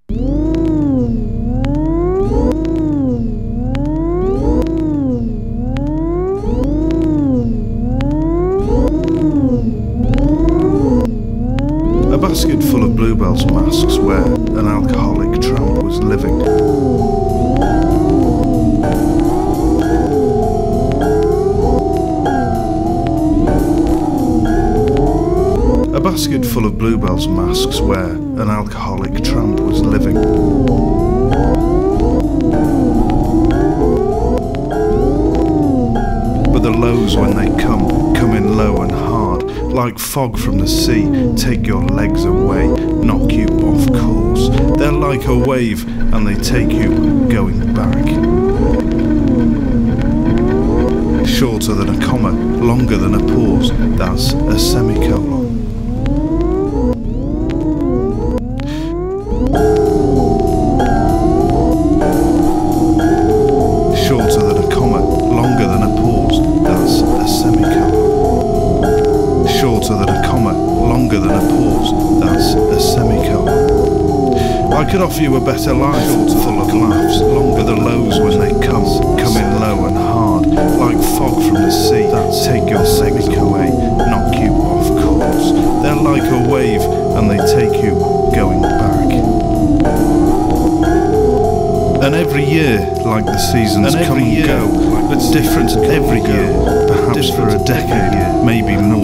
A basket full of bluebells masks where an alcoholic tramp was living. A basket full of bluebells masks where an alcoholic tramp was living. But the lows when they come in low and hard, like fog from the sea, take your legs away, knock you off course. They're like a wave and they take you going back. Shorter than a comma, longer than a pause, that's a semicolon. Shorter than a comma, longer than a pause, that's a semicolon. Shorter than a comma, longer than a pause, that's a semicolon. I could offer you a better life, full of laughs, longer the lows when they come in low and hard, like fog from the sea, take your legs away, knock you off course. They're like a wave and they take you going back. And every year, like the seasons come and go, but different every year, perhaps for a decade, maybe more.